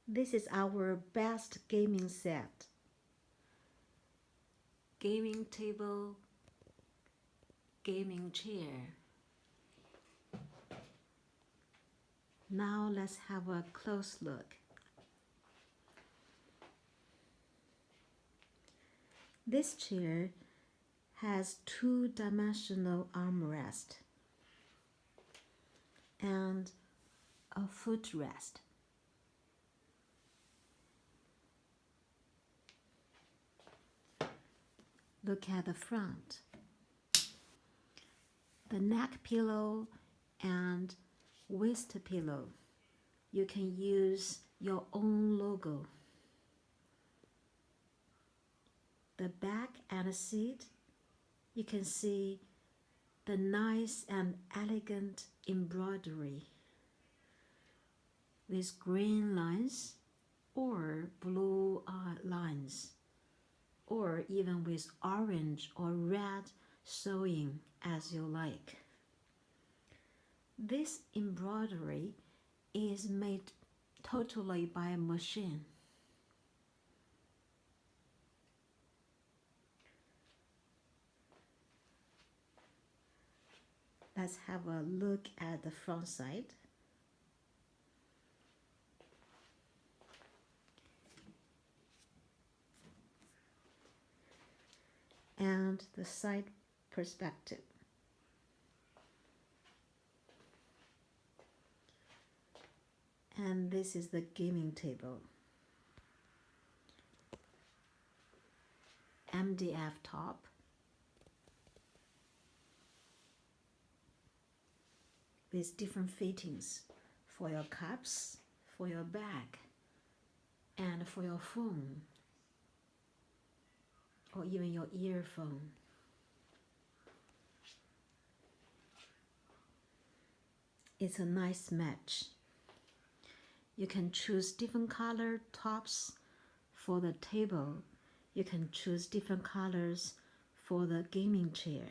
This is our best gaming set. Gaming table, gaming chair. Now let's have a close look. This chair has two-dimensional armrest and a footrest. Look at the front. The neck pillow and waist pillow. You can use your own logo. The back and the seat, you can see the nice and elegant embroidery with green lines or blue lines, or even with orange or red sewing as you like. This embroidery is made totally by a machine. Let's have a look at the front side. And the side perspective. And this is the gaming table. MDF top. With different fittings for your cups, for your bag, and for your phone, or even your earphone. It's a nice match. You can choose different color tops for the table. You can choose different colors for the gaming chair.